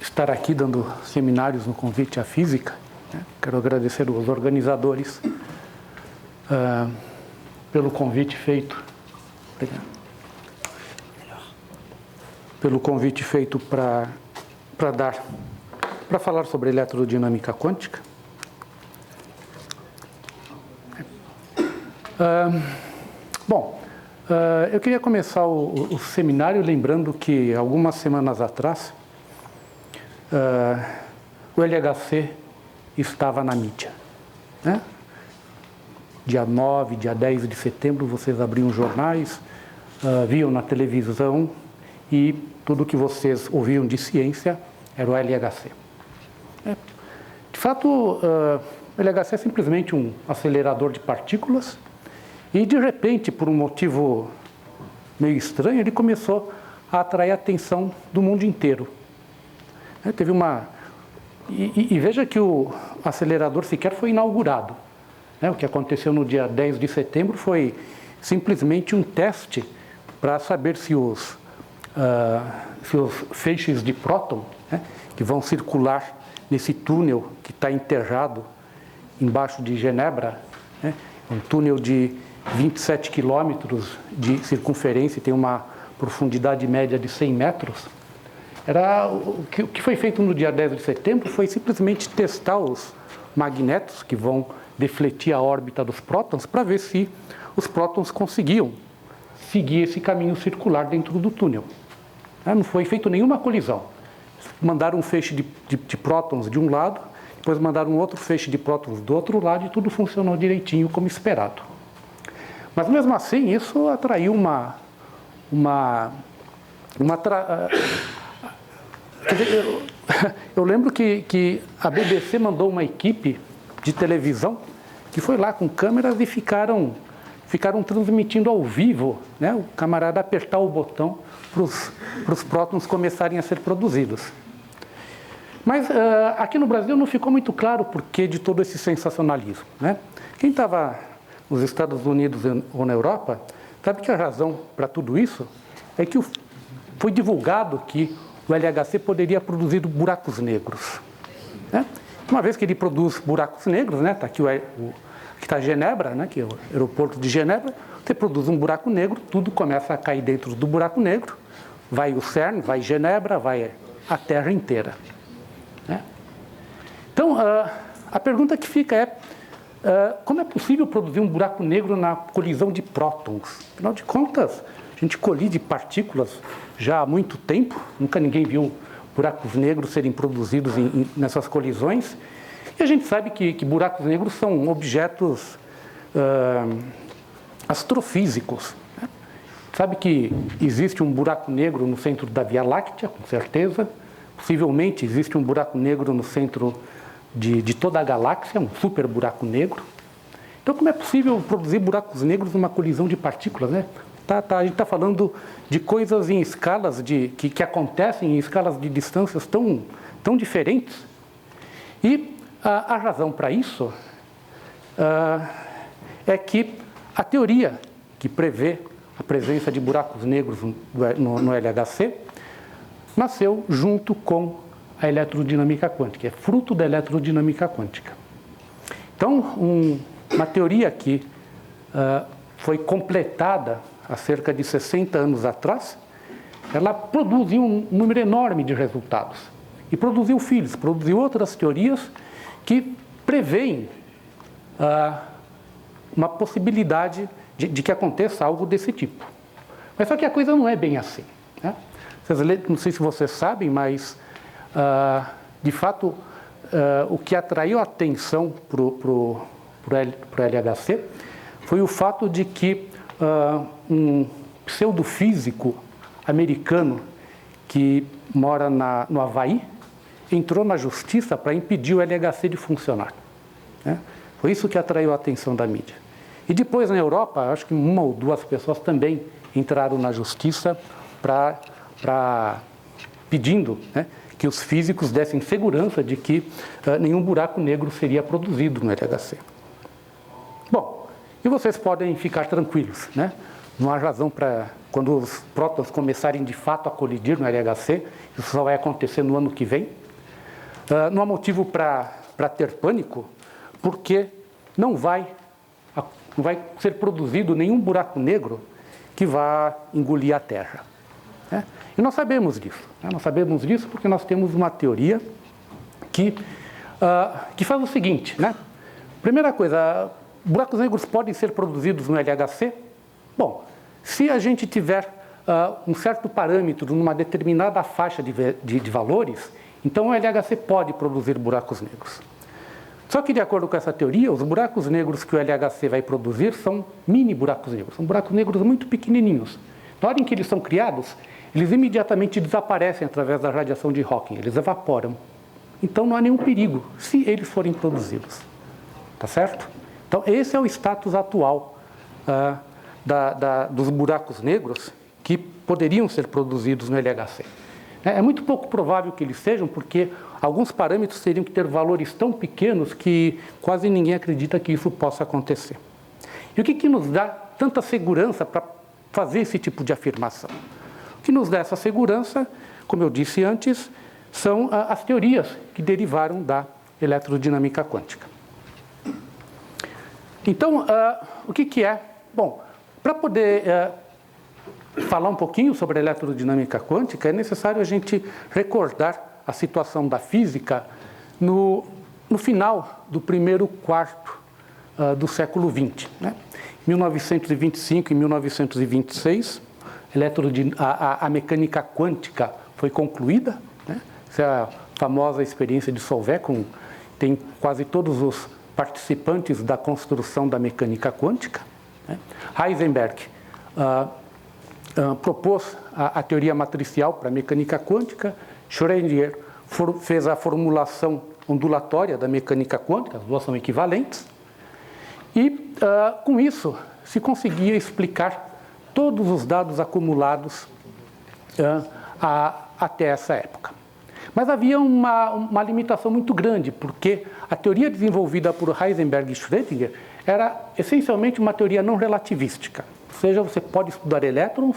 estar aqui dando seminários no convite à física. Quero agradecer aos organizadores pelo convite feito. Pelo convite feito para falar sobre eletrodinâmica quântica. Eu queria começar o seminário lembrando que algumas semanas atrás o LHC estava na mídia, né? Dia 9, dia 10 de setembro, vocês abriam jornais, viam na televisão e tudo que vocês ouviam de ciência era o LHC. De fato, o LHC é simplesmente um acelerador de partículas e, de repente, por um motivo meio estranho, ele começou a atrair a atenção do mundo inteiro. Teve uma... E veja que o acelerador sequer foi inaugurado. O que aconteceu no dia 10 de setembro foi simplesmente um teste para saber se os feixes de próton, que vão circular nesse túnel que está enterrado embaixo de Genebra, um túnel de 27 quilômetros de circunferência e tem uma profundidade média de 100 metros. O que foi feito no dia 10 de setembro foi simplesmente testar os magnetos que vão defletir a órbita dos prótons para ver se os prótons conseguiam seguir esse caminho circular dentro do túnel. Não foi feito nenhuma colisão. Mandaram um feixe de prótons de um lado, depois mandaram um outro feixe de prótons do outro lado e tudo funcionou direitinho como esperado. Mas mesmo assim, isso atraiu eu lembro que a BBC mandou uma equipe de televisão que foi lá com câmeras e ficaram transmitindo ao vivo, o camarada apertar o botão para os prótons começarem a ser produzidos. Mas aqui no Brasil não ficou muito claro o porquê de todo esse sensacionalismo. Quem estava nos Estados Unidos ou na Europa sabe que a razão para tudo isso é que foi divulgado que o LHC poderia produzir buracos negros. Uma vez que ele produz buracos negros, está aqui está Genebra, que é o aeroporto de Genebra, você produz um buraco negro, tudo começa a cair dentro do buraco negro, vai o CERN, vai Genebra, vai a Terra inteira. Então, a pergunta que fica é, como é possível produzir um buraco negro na colisão de prótons? Afinal de contas, a gente colide partículas já há muito tempo, nunca ninguém viu buracos negros serem produzidos nessas colisões. E a gente sabe que buracos negros são objetos astrofísicos. Sabe que existe um buraco negro no centro da Via Láctea, com certeza. Possivelmente existe um buraco negro no centro de toda a galáxia, um super buraco negro. Então, como é possível produzir buracos negros numa colisão de partículas, a gente está falando de coisas em escalas que acontecem em escalas de distâncias tão diferentes. E a razão para isso é que a teoria que prevê a presença de buracos negros no LHC nasceu junto com a eletrodinâmica quântica, é fruto da eletrodinâmica quântica. Então, uma teoria que foi completada há cerca de 60 anos atrás, ela produziu um número enorme de resultados. E produziu filhos, produziu outras teorias que preveem uma possibilidade de que aconteça algo desse tipo. Mas só que a coisa não é bem assim. Não sei se vocês sabem, mas, de fato, o que atraiu a atenção para o LHC foi o fato de que um pseudofísico americano que mora no Havaí entrou na justiça para impedir o LHC de funcionar. Foi isso que atraiu a atenção da mídia. E depois, na Europa, acho que uma ou duas pessoas também entraram na justiça pedindo que os físicos dessem segurança de que nenhum buraco negro seria produzido no LHC. Bom, e vocês podem ficar tranquilos, Não há razão para, quando os prótons começarem de fato a colidir no LHC, isso só vai acontecer no ano que vem. Não há motivo para ter pânico, porque não vai ser produzido nenhum buraco negro que vá engolir a Terra. Né? E nós sabemos disso. Né? Nós sabemos disso porque nós temos uma teoria que faz o seguinte, né? Primeira coisa, buracos negros podem ser produzidos no LHC? Bom, se a gente tiver um certo parâmetro numa determinada faixa de valores, então o LHC pode produzir buracos negros. Só que, de acordo com essa teoria, os buracos negros que o LHC vai produzir são mini buracos negros, são buracos negros muito pequenininhos. Na hora em que eles são criados, eles imediatamente desaparecem através da radiação de Hawking, eles evaporam. Então não há nenhum perigo se eles forem produzidos. Tá certo? Então esse é o status atual dos buracos negros que poderiam ser produzidos no LHC. É muito pouco provável que eles sejam, porque alguns parâmetros teriam que ter valores tão pequenos que quase ninguém acredita que isso possa acontecer. E o que nos dá tanta segurança para fazer esse tipo de afirmação? O que nos dá essa segurança, como eu disse antes, são as teorias que derivaram da eletrodinâmica quântica. Então, o que é? Bom, para poder falar um pouquinho sobre a eletrodinâmica quântica, é necessário a gente recordar a situação da física no final do primeiro quarto do século XX. Né? Em 1925 e 1926, a mecânica quântica foi concluída. Né? Essa é a famosa experiência de Solvay, tem quase todos os participantes da construção da mecânica quântica. Né? Heisenberg propôs a teoria matricial para a mecânica quântica, Schrödinger fez a formulação ondulatória da mecânica quântica, as duas são equivalentes, e com isso se conseguia explicar todos os dados acumulados até essa época. Mas havia uma limitação muito grande, porque a teoria desenvolvida por Heisenberg e Schrödinger era essencialmente uma teoria não relativística. Ou seja, você pode estudar elétrons,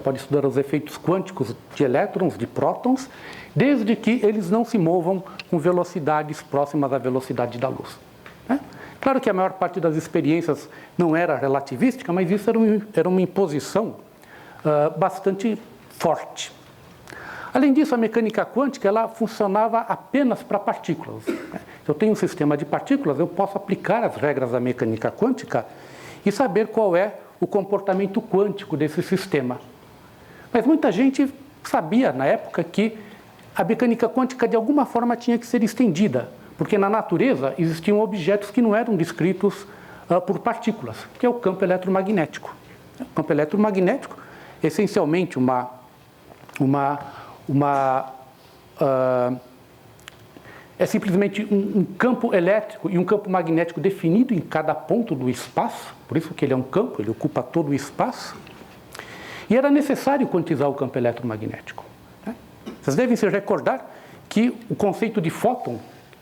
pode estudar os efeitos quânticos de elétrons, de prótons, desde que eles não se movam com velocidades próximas à velocidade da luz. Né? Claro que a maior parte das experiências não era relativística, mas isso era uma imposição bastante forte. Além disso, a mecânica quântica ela funcionava apenas para partículas. Se eu tenho um sistema de partículas, eu posso aplicar as regras da mecânica quântica e saber qual é o comportamento quântico desse sistema. Mas muita gente sabia, na época, que a mecânica quântica, de alguma forma, tinha que ser estendida, porque na natureza existiam objetos que não eram descritos por partículas, que é o campo eletromagnético. O campo eletromagnético é essencialmente é simplesmente um campo elétrico e um campo magnético definido em cada ponto do espaço, por isso que ele é um campo, ele ocupa todo o espaço, e era necessário quantizar o campo eletromagnético. Né? Vocês devem se recordar que o conceito de fóton,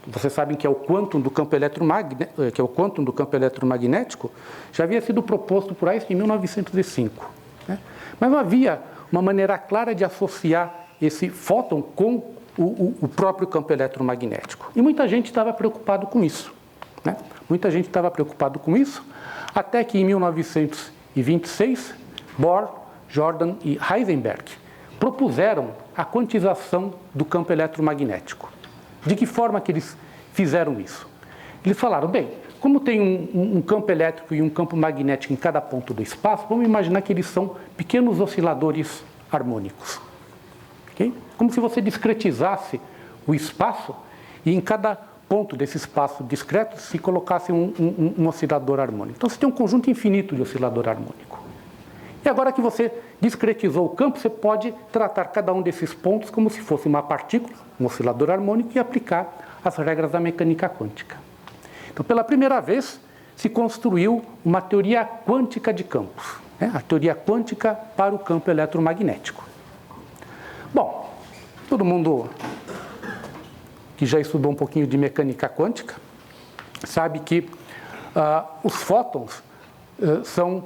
vocês sabem que é o quantum do campo eletromagnético, já havia sido proposto por Einstein em 1905. Né? Mas não havia uma maneira clara de associar esse fóton com o próprio campo eletromagnético. E muita gente estava preocupado com isso. Né? Muita gente estava preocupado com isso, até que em 1926, Bohr, Jordan e Heisenberg propuseram a quantização do campo eletromagnético. De que forma que eles fizeram isso? Eles falaram, bem, como tem um campo elétrico e um campo magnético em cada ponto do espaço, vamos imaginar que eles são pequenos osciladores harmônicos. Okay? Como se você discretizasse o espaço e em cada ponto desse espaço discreto se colocasse um oscilador harmônico. Então você tem um conjunto infinito de oscilador harmônico. E agora que você discretizou o campo, você pode tratar cada um desses pontos como se fosse uma partícula, um oscilador harmônico, e aplicar as regras da mecânica quântica. Então, pela primeira vez, se construiu uma teoria quântica de campos, né? A teoria quântica para o campo eletromagnético. Bom, todo mundo que já estudou um pouquinho de mecânica quântica sabe que os fótons são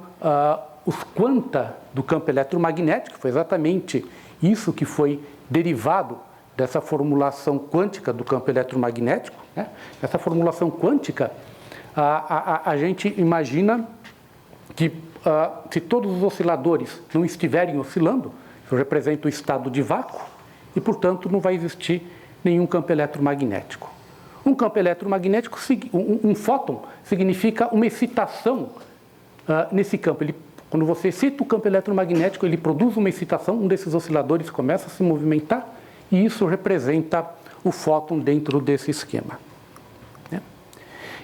os quanta do campo eletromagnético, foi exatamente isso que foi derivado dessa formulação quântica do campo eletromagnético. Né? Essa formulação quântica, a gente imagina que se todos os osciladores não estiverem oscilando, isso representa o estado de vácuo e, portanto, não vai existir nenhum campo eletromagnético. Um campo eletromagnético, um fóton, significa uma excitação nesse campo. Quando você excita o campo eletromagnético, ele produz uma excitação, um desses osciladores começa a se movimentar e isso representa o fóton dentro desse esquema. Né?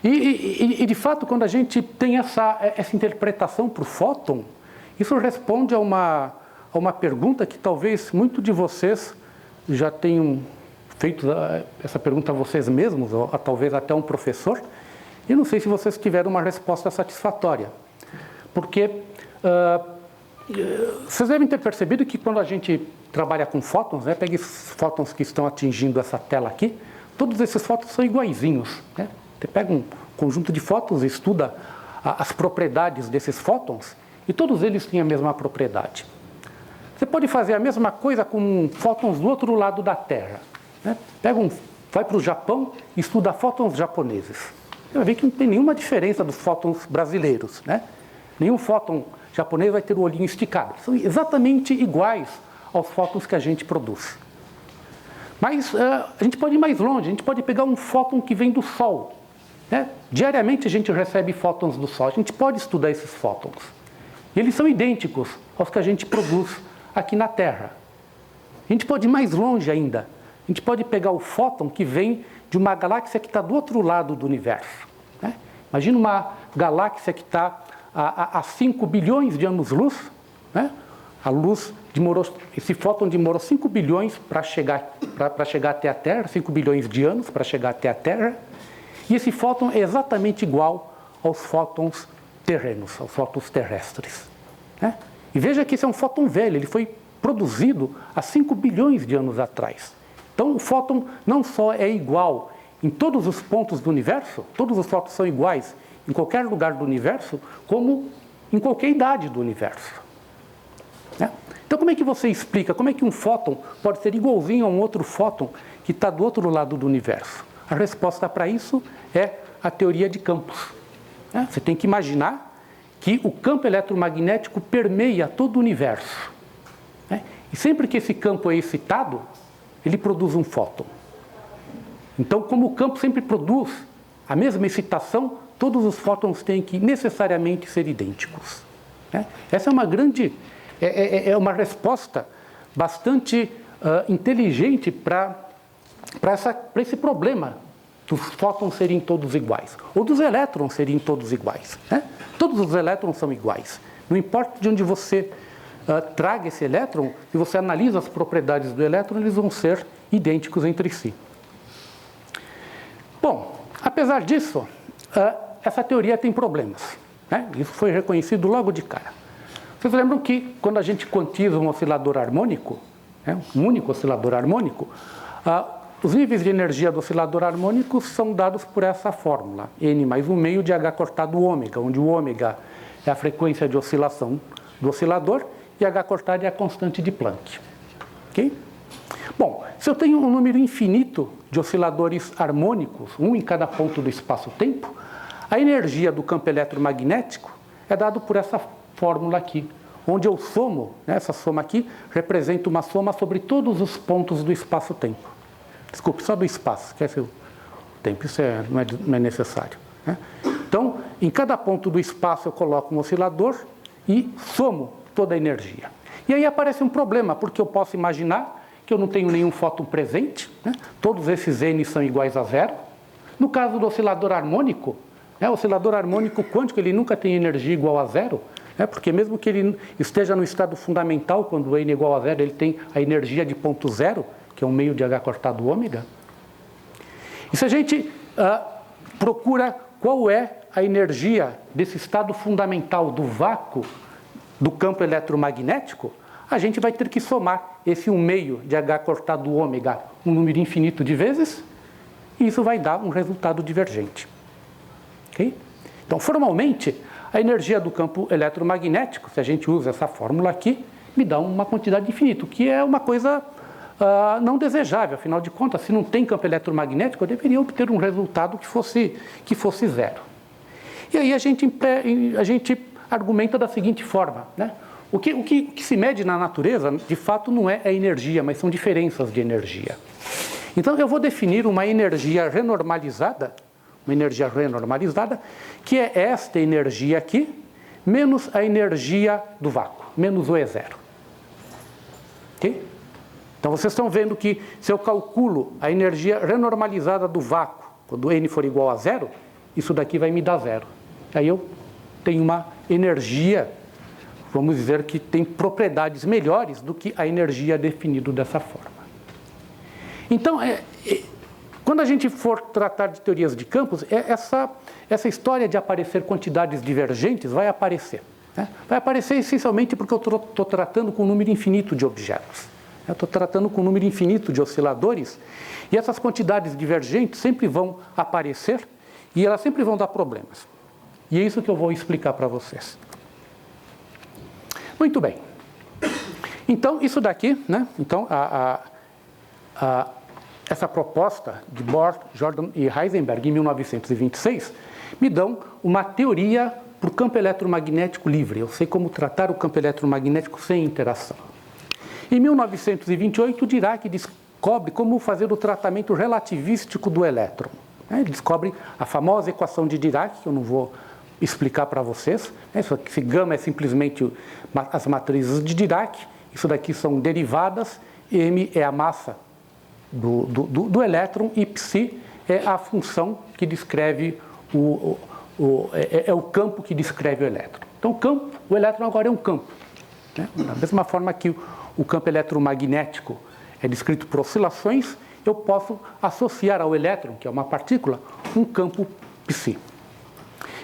E, de fato, quando a gente tem essa interpretação para o fóton, isso responde a uma pergunta que talvez muitos de vocês já tenham feito essa pergunta a vocês mesmos, ou talvez até um professor, e não sei se vocês tiveram uma resposta satisfatória. Porque vocês devem ter percebido que quando a gente trabalha com fótons, né, pega esses fótons que estão atingindo essa tela aqui, todos esses fótons são iguaizinhos. Né? Você pega um conjunto de fótons e estuda as propriedades desses fótons, e todos eles têm a mesma propriedade. Você pode fazer a mesma coisa com fótons do outro lado da Terra. Né? Vai para o Japão e estuda fótons japoneses. Você vai ver que não tem nenhuma diferença dos fótons brasileiros. Né? Nenhum fóton japonês vai ter o olhinho esticado. São exatamente iguais aos fótons que a gente produz. Mas a gente pode ir mais longe, a gente pode pegar um fóton que vem do Sol. Né? Diariamente a gente recebe fótons do Sol, a gente pode estudar esses fótons. E eles são idênticos aos que a gente produz aqui na Terra. A gente pode ir mais longe ainda. A gente pode pegar o fóton que vem de uma galáxia que está do outro lado do universo. Né? Imagina uma galáxia que está a 5 bilhões de anos-luz. Né? A luz esse fóton demorou 5 bilhões para chegar até a Terra, 5 bilhões de anos para chegar até a Terra. E esse fóton é exatamente igual aos fótons terrenos, aos fótons terrestres. Né? E veja que esse é um fóton velho, ele foi produzido há 5 bilhões de anos atrás. Então o fóton não só é igual em todos os pontos do universo, todos os fótons são iguais em qualquer lugar do universo, como em qualquer idade do universo. Né? Então como é que você explica, como é que um fóton pode ser igualzinho a um outro fóton que está do outro lado do universo? A resposta para isso é a teoria de campos. Né? Você tem que imaginar que o campo eletromagnético permeia todo o universo. Né? E sempre que esse campo é excitado, ele produz um fóton. Então, como o campo sempre produz a mesma excitação, todos os fótons têm que necessariamente ser idênticos. Né? Essa é uma grande, uma resposta bastante inteligente para esse problema dos fótons serem todos iguais, ou dos elétrons serem todos iguais. Né? Todos os elétrons são iguais. Não importa de onde você traga esse elétron, se você analisa as propriedades do elétron, eles vão ser idênticos entre si. Bom, apesar disso, essa teoria tem problemas. Né? Isso foi reconhecido logo de cara. Vocês lembram que quando a gente quantiza um oscilador harmônico, né, um único oscilador harmônico, os níveis de energia do oscilador harmônico são dados por essa fórmula, N mais 1 meio de H cortado ômega, onde o ômega é a frequência de oscilação do oscilador e H cortado é a constante de Planck. Okay? Bom, se eu tenho um número infinito de osciladores harmônicos, um em cada ponto do espaço-tempo, a energia do campo eletromagnético é dado por essa fórmula aqui, onde eu somo, né, essa soma aqui representa uma soma sobre todos os pontos do espaço-tempo. Desculpe, só do espaço, esquece o tempo, isso não é necessário. Né? Então, em cada ponto do espaço eu coloco um oscilador e somo toda a energia. E aí aparece um problema, porque eu posso imaginar que eu não tenho nenhum fóton presente, né? Todos esses N são iguais a zero. No caso do oscilador harmônico, o oscilador harmônico quântico ele nunca tem energia igual a zero, né? Porque mesmo que ele esteja no estado fundamental, quando o N é igual a zero, ele tem a energia de ponto zero, que é 1 meio de H cortado ômega. E se a gente procura qual é a energia desse estado fundamental do vácuo do campo eletromagnético, a gente vai ter que somar esse 1 meio de H cortado ômega um número infinito de vezes, e isso vai dar um resultado divergente. Okay? Então, formalmente, A energia do campo eletromagnético, se a gente usa essa fórmula aqui, me dá uma quantidade infinita, o que é uma coisa não desejável. Afinal de contas, se não tem campo eletromagnético, eu deveria obter um resultado que fosse zero. E aí a gente argumenta da seguinte forma, né? O que se mede na natureza, de fato, não é a energia, mas são diferenças de energia. Então, eu vou definir uma energia renormalizada, que é esta energia aqui, menos a energia do vácuo, menos o E0. Ok? Então, vocês estão vendo que se eu calculo a energia renormalizada do vácuo, quando n for igual a zero, isso daqui vai me dar zero. Aí eu tenho uma energia, vamos dizer, que tem propriedades melhores do que a energia definida dessa forma. Então, quando a gente for tratar de teorias de campos, essa história de aparecer quantidades divergentes vai aparecer. Né? Vai aparecer essencialmente porque eu estou tratando com um número infinito de objetos. Eu estou tratando com um número infinito de osciladores e essas quantidades divergentes sempre vão aparecer e elas sempre vão dar problemas. E é isso que eu vou explicar para vocês. Muito bem. Então, isso daqui, né? Então, essa proposta de Bohr, Jordan e Heisenberg, em 1926, me dão uma teoria para o campo eletromagnético livre. Eu sei como tratar o campo eletromagnético sem interação. Em 1928, Dirac descobre como fazer o tratamento relativístico do elétron. Ele descobre a famosa equação de Dirac, que eu não vou explicar para vocês. Esse gama é simplesmente as matrizes de Dirac. Isso daqui são derivadas. M é a massa do elétron e psi é a função que descreve o campo que descreve o elétron. Então, o elétron agora é um campo. Né? Da mesma forma que o campo eletromagnético é descrito por oscilações, eu posso associar ao elétron, que é uma partícula, um campo psi.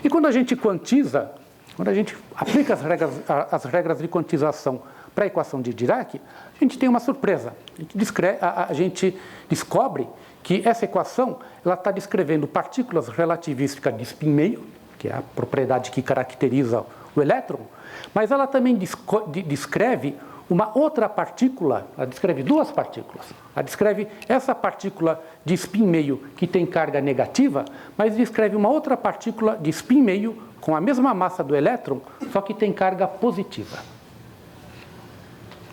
E quando a gente quantiza, quando a gente aplica as regras de quantização para a equação de Dirac, a gente tem uma surpresa. A gente descobre que essa equação está descrevendo partículas relativísticas de spin meio, que é a propriedade que caracteriza o elétron, mas ela também descreve uma outra partícula, ela descreve duas partículas. Ela descreve essa partícula de spin meio que tem carga negativa, mas descreve uma outra partícula de spin meio com a mesma massa do elétron, só que tem carga positiva.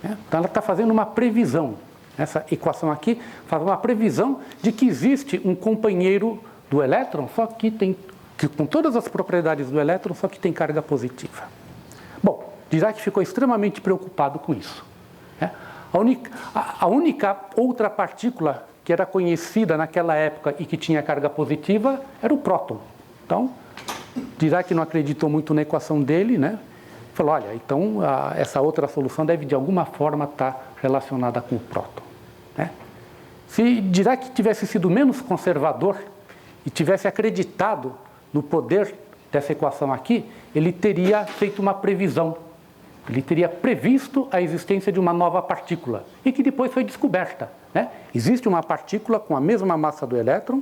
Então ela está fazendo uma previsão. Essa equação aqui faz uma previsão de que existe um companheiro do elétron, só que com todas as propriedades do elétron, só que tem carga positiva. Bom, Dirac ficou extremamente preocupado com isso. A única outra partícula que era conhecida naquela época e que tinha carga positiva era o próton. Então, Dirac não acreditou muito na equação dele, né? Falou, olha, então essa outra solução deve de alguma forma estar relacionada com o próton. Né? Se Dirac tivesse sido menos conservador e tivesse acreditado no poder dessa equação aqui, ele teria feito uma previsão. Ele teria previsto a existência de uma nova partícula e que depois foi descoberta. Né? Existe uma partícula com a mesma massa do elétron,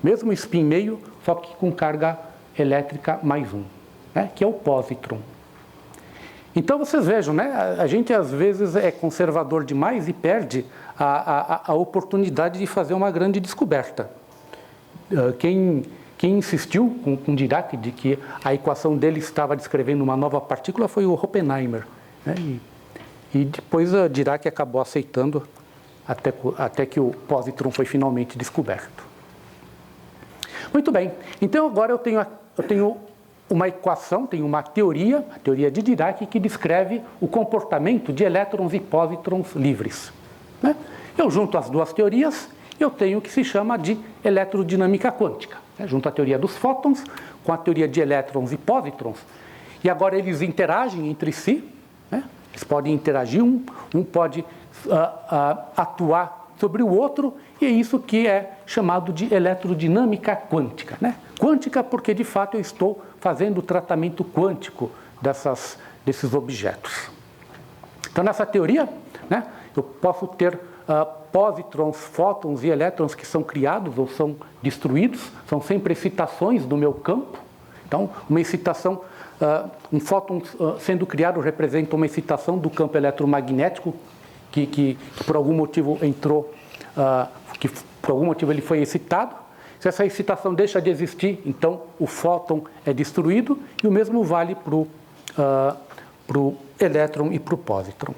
mesmo spin meio, só que com carga elétrica mais 1, né? Que é o positron. Então vocês vejam, né? A gente às vezes é conservador demais e perde a oportunidade de fazer uma grande descoberta. Quem insistiu com Dirac de que a equação dele estava descrevendo uma nova partícula foi o Oppenheimer. Né? E depois Dirac acabou aceitando até que o positron foi finalmente descoberto. Muito bem, então agora eu tenho uma equação, tenho uma teoria, a teoria de Dirac, que descreve o comportamento de elétrons e pósitrons livres. Né? Eu junto as duas teorias, eu tenho o que se chama de eletrodinâmica quântica. Junto a teoria dos fótons com a teoria de elétrons e pósitrons. E agora eles interagem entre si, né? Eles podem interagir, um pode atuar sobre o outro, e é isso que é chamado de eletrodinâmica quântica. Né? Quântica porque, de fato, eu estou fazendo o tratamento quântico desses objetos. Então, nessa teoria, né, eu posso ter pósitrons, fótons e elétrons que são criados ou são destruídos, são sempre excitações do meu campo, Então, uma excitação, um fóton sendo criado representa uma excitação do campo eletromagnético que por algum motivo entrou, que por algum motivo ele foi excitado. Se essa excitação deixa de existir, então o fóton é destruído, e o mesmo vale para o elétron e para o pósitron.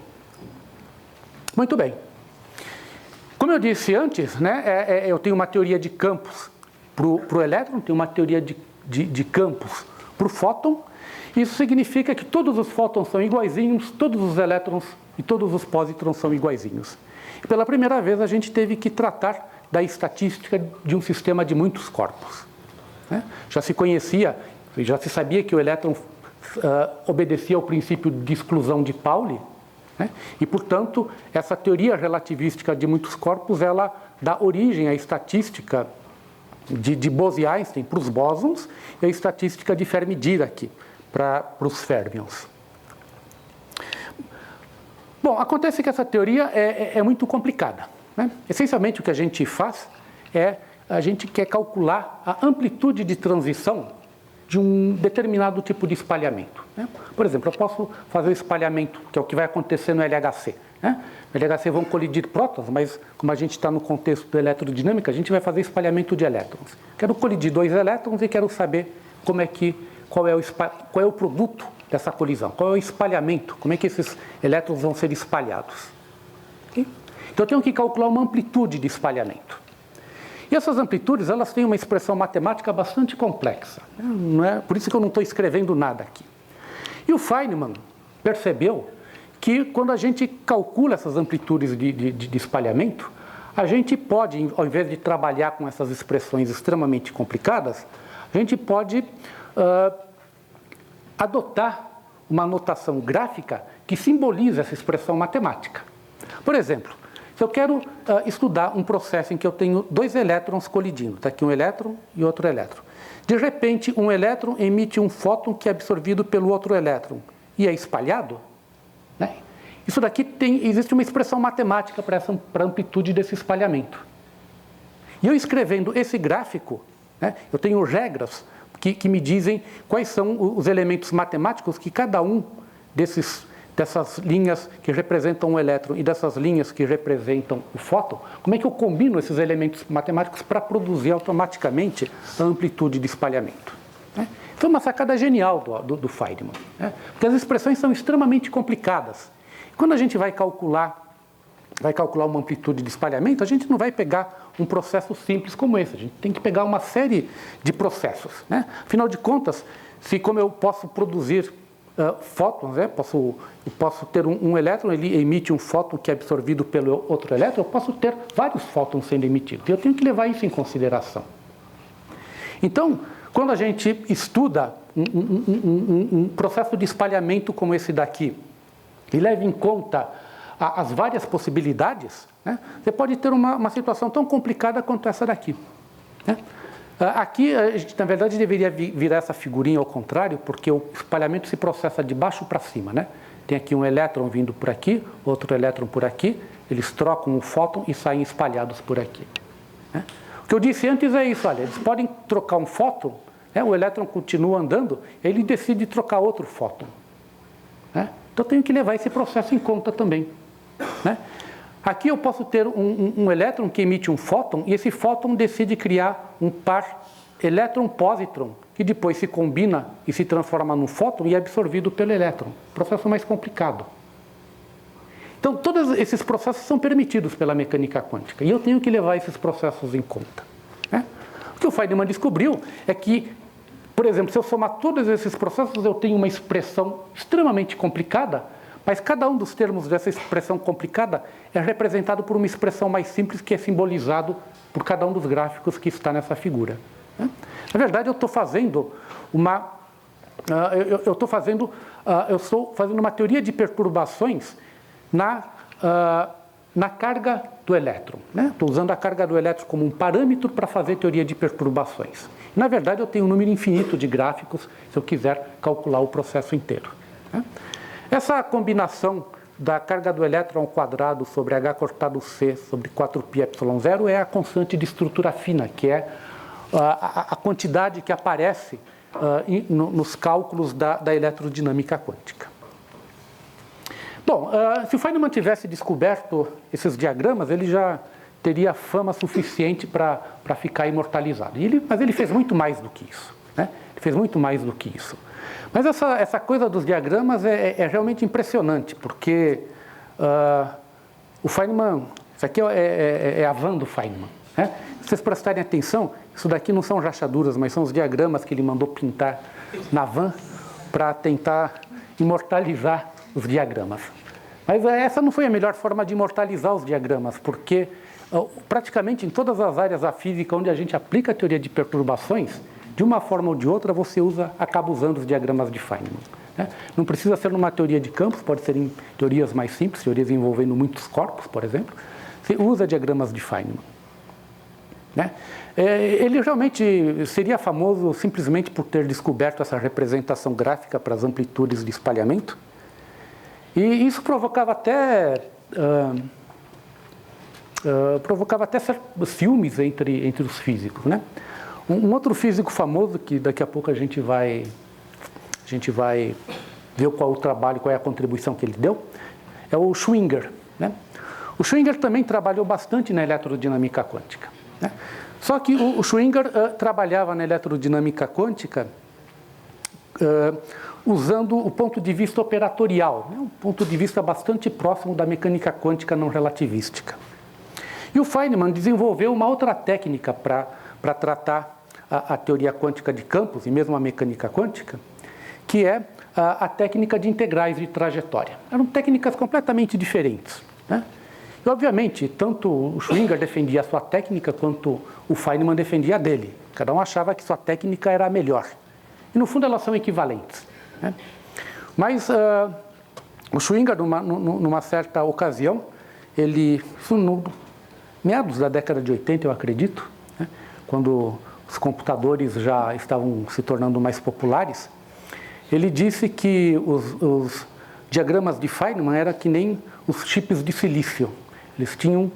Muito bem. Como eu disse antes, né, eu tenho uma teoria de campos para o elétron, tenho uma teoria de campos para o fóton. Isso significa que todos os fótons são iguaizinhos, todos os elétrons e todos os pósitrons são iguaizinhos. E pela primeira vez a gente teve que tratar da estatística de um sistema de muitos corpos. Né? Já se conhecia, já se sabia que o elétron obedecia ao princípio de exclusão de Pauli, né? E, portanto, essa teoria relativística de muitos corpos, ela dá origem à estatística de Bose-Einstein para os bósons e a estatística de Fermi-Dirac para os férmions. Bom, acontece que essa teoria é muito complicada. Né? Essencialmente, o que a gente faz a gente quer calcular a amplitude de transição de um determinado tipo de espalhamento. Né? Por exemplo, eu posso fazer o espalhamento, que é o que vai acontecer no LHC. Né? No LHC vão colidir prótons, mas como a gente está no contexto da eletrodinâmica, a gente vai fazer espalhamento de elétrons. Quero colidir 2 elétrons e quero saber qual é o produto dessa colisão, qual é o espalhamento, como é que esses elétrons vão ser espalhados. Okay? Então eu tenho que calcular uma amplitude de espalhamento. E essas amplitudes, elas têm uma expressão matemática bastante complexa. Não é? Por isso que eu não estou escrevendo nada aqui. E o Feynman percebeu que quando a gente calcula essas amplitudes de espalhamento, a gente pode, ao invés de trabalhar com essas expressões extremamente complicadas, a gente pode adotar uma notação gráfica que simboliza essa expressão matemática. Por exemplo, se eu quero estudar um processo em que eu tenho 2 elétrons colidindo, está aqui um elétron e outro elétron. De repente, um elétron emite um fóton que é absorvido pelo outro elétron e é espalhado, né? Isso daqui existe uma expressão matemática para a amplitude desse espalhamento. E eu escrevendo esse gráfico, né, eu tenho regras que me dizem quais são os elementos matemáticos que cada um dessas linhas que representam o elétron e dessas linhas que representam o fóton, como é que eu combino esses elementos matemáticos para produzir automaticamente a amplitude de espalhamento. Né? Foi uma sacada genial do Feynman, né? Porque as expressões são extremamente complicadas. Quando a gente vai calcular uma amplitude de espalhamento, a gente não vai pegar um processo simples como esse, a gente tem que pegar uma série de processos. Né? Afinal de contas, como eu posso produzir fótons, eu posso ter um elétron, ele emite um fóton que é absorvido pelo outro elétron, eu posso ter vários fótons sendo emitidos, e eu tenho que levar isso em consideração. Então, quando a gente estuda um processo de espalhamento como esse daqui, e leva em conta as várias possibilidades, né, você pode ter uma situação tão complicada quanto essa daqui. Né? Aqui, a gente, na verdade, deveria virar essa figurinha ao contrário, porque o espalhamento se processa de baixo para cima. Né? Tem aqui um elétron vindo por aqui, outro elétron por aqui, eles trocam o fóton e saem espalhados por aqui. Né? O que eu disse antes é isso, olha, eles podem trocar um fóton, né, o elétron continua andando, ele decide trocar outro fóton. Né? Então eu tenho que levar esse processo em conta também. Né? Aqui eu posso ter um elétron que emite um fóton e esse fóton decide criar um par elétron-pósitron que depois se combina e se transforma num fóton e é absorvido pelo elétron. Processo mais complicado. Então todos esses processos são permitidos pela mecânica quântica e eu tenho que levar esses processos em conta. Né? O que o Feynman descobriu é que, por exemplo, se eu somar todos esses processos, eu tenho uma expressão extremamente complicada, mas cada um dos termos dessa expressão complicada é representado por uma expressão mais simples que é simbolizado por cada um dos gráficos que está nessa figura. Na verdade, eu estou fazendo uma teoria de perturbações na carga do elétron. Estou usando a carga do elétron como um parâmetro para fazer teoria de perturbações. Na verdade, eu tenho um número infinito de gráficos se eu quiser calcular o processo inteiro. Essa combinação da carga do elétron ao quadrado sobre h cortado c sobre 4πε0 é a constante de estrutura fina, que é a quantidade que aparece nos cálculos da eletrodinâmica quântica. Bom, se o Feynman tivesse descoberto esses diagramas, ele já teria fama suficiente para ficar imortalizado. Mas ele fez muito mais do que isso, né? Ele fez muito mais do que isso. Mas essa coisa dos diagramas é realmente impressionante, porque o Feynman, isso aqui é a van do Feynman, né? Se vocês prestarem atenção, isso daqui não são rachaduras, mas são os diagramas que ele mandou pintar na van para tentar imortalizar os diagramas. Mas essa não foi a melhor forma de imortalizar os diagramas, porque praticamente em todas as áreas da física onde a gente aplica a teoria de perturbações, de uma forma ou de outra você acaba usando os diagramas de Feynman, né? Não precisa ser numa teoria de campos, pode ser em teorias mais simples, teorias envolvendo muitos corpos, por exemplo. Você usa diagramas de Feynman, né? Ele realmente seria famoso simplesmente por ter descoberto essa representação gráfica para as amplitudes de espalhamento. E isso provocava até ciúmes entre os físicos, né? Um outro físico famoso, que daqui a pouco a gente vai ver qual o trabalho, qual é a contribuição que ele deu, é o Schwinger, né? O Schwinger também trabalhou bastante na eletrodinâmica quântica, né? Só que o Schwinger trabalhava na eletrodinâmica quântica usando o ponto de vista operatorial, né? Um ponto de vista bastante próximo da mecânica quântica não relativística. E o Feynman desenvolveu uma outra técnica para tratar a teoria quântica de campos e mesmo a mecânica quântica, que é a técnica de integrais de trajetória. Eram técnicas completamente diferentes, né? E, obviamente, tanto o Schwinger defendia a sua técnica quanto o Feynman defendia a dele. Cada um achava que sua técnica era a melhor. E, no fundo, elas são equivalentes, né? Mas o Schwinger, numa certa ocasião, isso no meados da década de 80, eu acredito, né, quando os computadores já estavam se tornando mais populares, ele disse que os diagramas de Feynman eram que nem os chips de silício. Eles tinham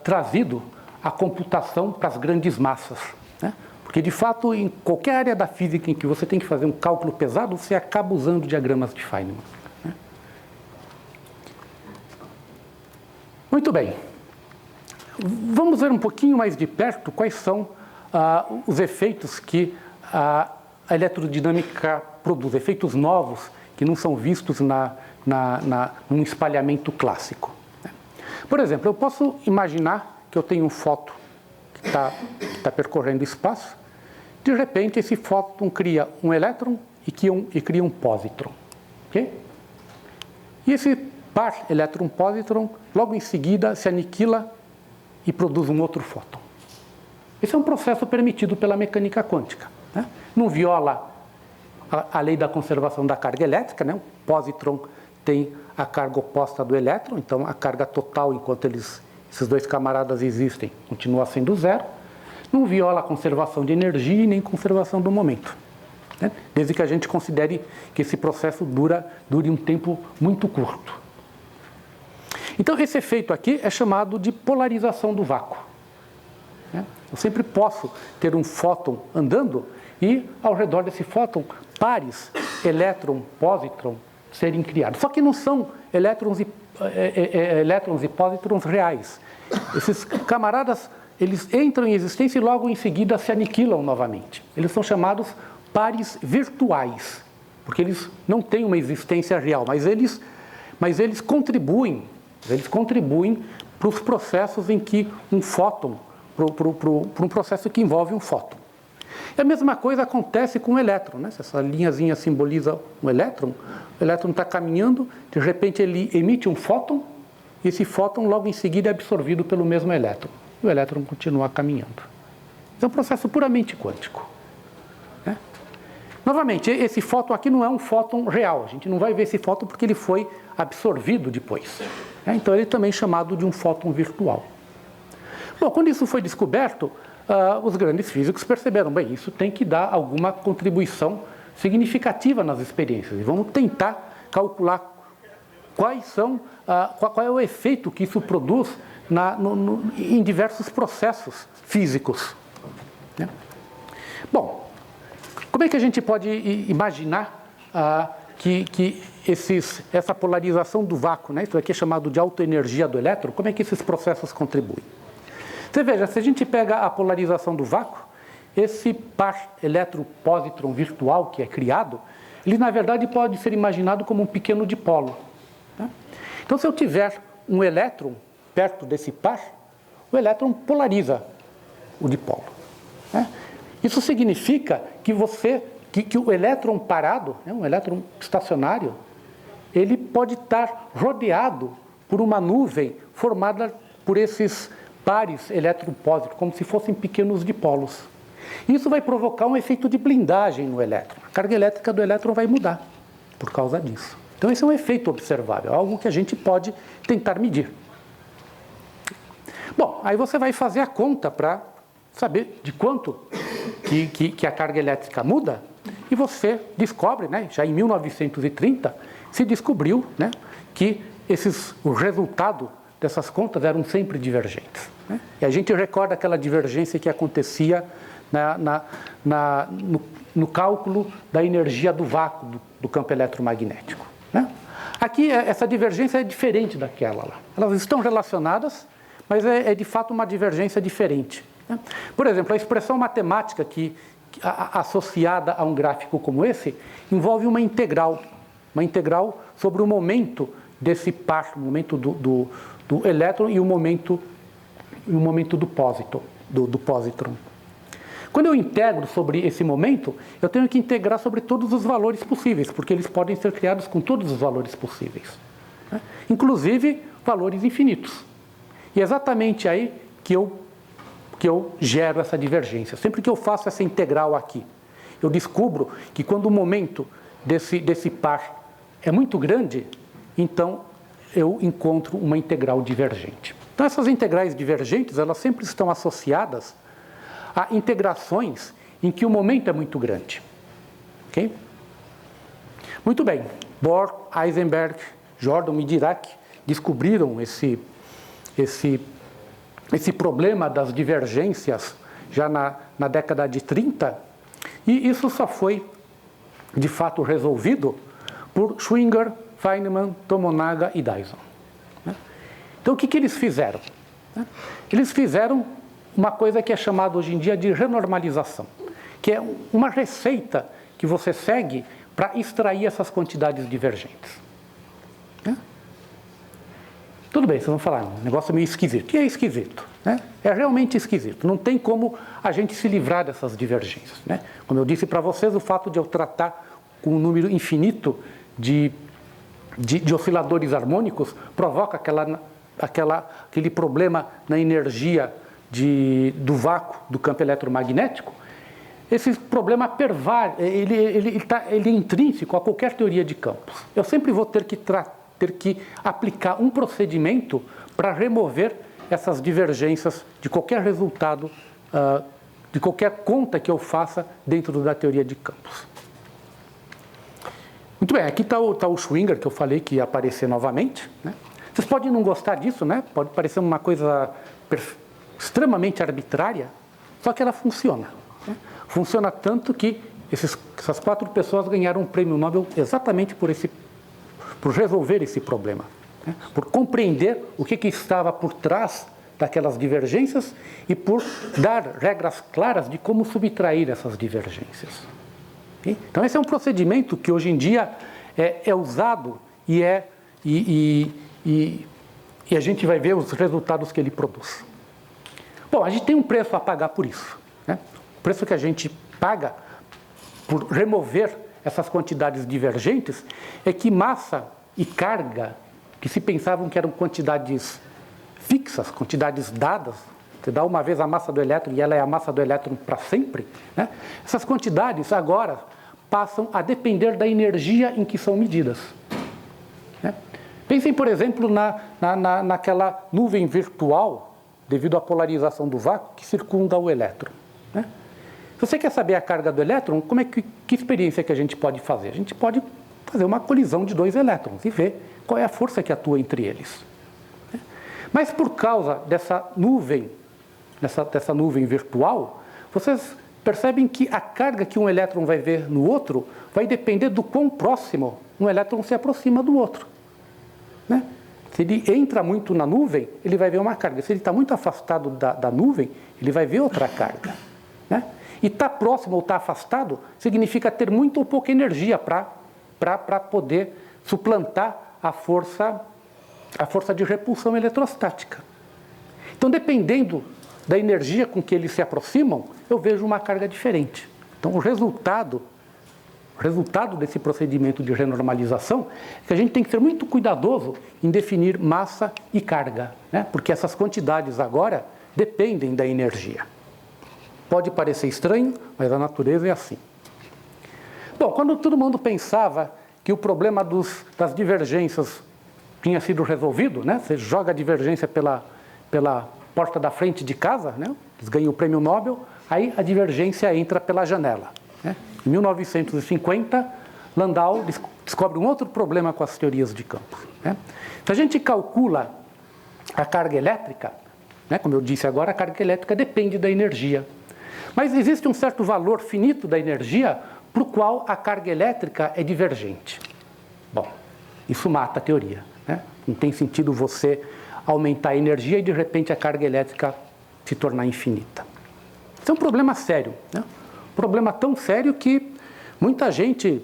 trazido a computação para as grandes massas, né? Porque, de fato, em qualquer área da física em que você tem que fazer um cálculo pesado, você acaba usando diagramas de Feynman, né? Muito bem. Vamos ver um pouquinho mais de perto quais são os efeitos que a eletrodinâmica produz, efeitos novos que não são vistos num espalhamento clássico, né? Por exemplo, eu posso imaginar que eu tenho um fóton que está percorrendo o espaço. De repente, esse fóton cria um elétron e cria um pósitron, okay? E esse par elétron-pósitron, logo em seguida, se aniquila e produz um outro fóton. Esse é um processo permitido pela mecânica quântica, né? Não viola a lei da conservação da carga elétrica, né? O pósitron tem a carga oposta do elétron, então a carga total, enquanto esses dois camaradas existem, continua sendo zero. Não viola a conservação de energia e nem conservação do momento, né? Desde que a gente considere que esse processo dure um tempo muito curto. Então, esse efeito aqui é chamado de polarização do vácuo, né? Eu sempre posso ter um fóton andando e, ao redor desse fóton, pares elétron-pósitron serem criados. Só que não são elétrons e pósitrons reais. Esses camaradas, eles entram em existência e logo em seguida se aniquilam novamente. Eles são chamados pares virtuais, porque eles não têm uma existência real, mas eles contribuem para os processos em que um fóton, para um processo que envolve um fóton. E a mesma coisa acontece com o elétron, né? Se essa linhazinha simboliza um elétron, o elétron está caminhando, de repente ele emite um fóton, e esse fóton logo em seguida é absorvido pelo mesmo elétron. E o elétron continua caminhando. É um processo puramente quântico, né? Novamente, esse fóton aqui não é um fóton real. A gente não vai ver esse fóton porque ele foi absorvido depois, né? Então ele é também chamado de um fóton virtual. Bom, quando isso foi descoberto, os grandes físicos perceberam, bem, isso tem que dar alguma contribuição significativa nas experiências. E vamos tentar calcular qual é o efeito que isso produz em diversos processos físicos, né? Bom, Como é que a gente pode imaginar que essa polarização do vácuo, né, isso aqui é chamado de autoenergia do elétron, como é que esses processos contribuem? Você veja, se a gente pega a polarização do vácuo, esse par elétron-pósitron virtual que é criado, ele na verdade pode ser imaginado como um pequeno dipolo. Né? Então, se eu tiver um elétron perto desse par, o elétron polariza o dipolo. Né? Isso significa que o elétron parado, né, um elétron estacionário, ele pode estar rodeado por uma nuvem formada por esses pares elétron-pósitron, como se fossem pequenos dipolos. Isso vai provocar um efeito de blindagem no elétron. A carga elétrica do elétron vai mudar por causa disso. Então, esse é um efeito observável, algo que a gente pode tentar medir. Bom, aí você vai fazer a conta para saber de quanto que a carga elétrica muda, e você descobre, né, já em 1930, se descobriu, né, que o resultado dessas contas eram sempre divergentes. Né? E a gente recorda aquela divergência que acontecia no cálculo da energia do vácuo do campo eletromagnético. Né? Aqui, essa divergência é diferente daquela lá. Elas estão relacionadas, mas é de fato uma divergência diferente. Né? Por exemplo, a expressão matemática associada a um gráfico como esse envolve uma integral sobre o momento desse par, o momento do elétron e o momento do pósitron. Quando eu integro sobre esse momento, eu tenho que integrar sobre todos os valores possíveis, porque eles podem ser criados com todos os valores possíveis, né? Inclusive valores infinitos. E é exatamente aí que eu gero essa divergência. Sempre que eu faço essa integral aqui, eu descubro que quando o momento desse par é muito grande, então eu encontro uma integral divergente. Então, essas integrais divergentes, elas sempre estão associadas a integrações em que o momento é muito grande. Ok? Muito bem. Bohr, Heisenberg, Jordan e Dirac descobriram esse problema das divergências já na década de 30, e isso só foi, de fato, resolvido por Schwinger, Feynman, Tomonaga e Dyson. Então, o que eles fizeram? Eles fizeram uma coisa que é chamada hoje em dia de renormalização, que é uma receita que você segue para extrair essas quantidades divergentes. Tudo bem, vocês vão falar, um negócio meio esquisito. E é esquisito, né? É realmente esquisito. Não tem como a gente se livrar dessas divergências, né? Como eu disse para vocês, o fato de eu tratar com um número infinito de osciladores harmônicos provoca aquele problema na energia do vácuo do campo eletromagnético. Esse problema ele é intrínseco a qualquer teoria de campos. Eu sempre vou ter que aplicar um procedimento para remover essas divergências de qualquer resultado, de qualquer conta que eu faça dentro da teoria de campos. Muito bem, aqui está o Schwinger, que eu falei que ia aparecer novamente, né? Vocês podem não gostar disso, né? Pode parecer uma coisa extremamente arbitrária, só que ela funciona. Né? Funciona tanto que essas 4 pessoas ganharam um prêmio Nobel exatamente por resolver esse problema, né? Por compreender o que estava por trás daquelas divergências e por dar regras claras de como subtrair essas divergências. Okay? Então, esse é um procedimento que hoje em dia é usado e a gente vai ver os resultados que ele produz. Bom, a gente tem um preço a pagar por isso, né? O preço que a gente paga por remover essas quantidades divergentes é que massa e carga, que se pensavam que eram quantidades fixas, quantidades dadas, você dá uma vez a massa do elétron e ela é a massa do elétron para sempre, né? Essas quantidades agora passam a depender da energia em que são medidas. Né? Pensem, por exemplo, naquela nuvem virtual, devido à polarização do vácuo, que circunda o elétron. Né? Se você quer saber a carga do elétron, que experiência que a gente pode fazer? A gente pode fazer uma colisão de 2 elétrons e ver qual é a força que atua entre eles. Mas por causa dessa nuvem virtual, vocês percebem que a carga que um elétron vai ver no outro vai depender do quão próximo um elétron se aproxima do outro, né? Se ele entra muito na nuvem, ele vai ver uma carga. Se ele está muito afastado da nuvem, ele vai ver outra carga, né? E estar próximo ou estar afastado significa ter muita ou pouca energia para poder suplantar a força de repulsão eletrostática. Então, dependendo da energia com que eles se aproximam, eu vejo uma carga diferente. Então, o resultado desse procedimento de renormalização é que a gente tem que ser muito cuidadoso em definir massa e carga, né? Porque essas quantidades agora dependem da energia. Pode parecer estranho, mas a natureza é assim. Bom, quando todo mundo pensava que o problema das divergências tinha sido resolvido, né? Você joga a divergência pela porta da frente de casa, né? Eles ganham o prêmio Nobel, aí a divergência entra pela janela, né? Em 1950, Landau descobre um outro problema com as teorias de campos, né? Se a gente calcula a carga elétrica, né? Como eu disse agora, a carga elétrica depende da energia. Mas existe um certo valor finito da energia para o qual a carga elétrica é divergente. Bom, isso mata a teoria, né? Não tem sentido você aumentar a energia e de repente a carga elétrica se tornar infinita. Isso é um problema sério, né? Um problema tão sério que muita gente,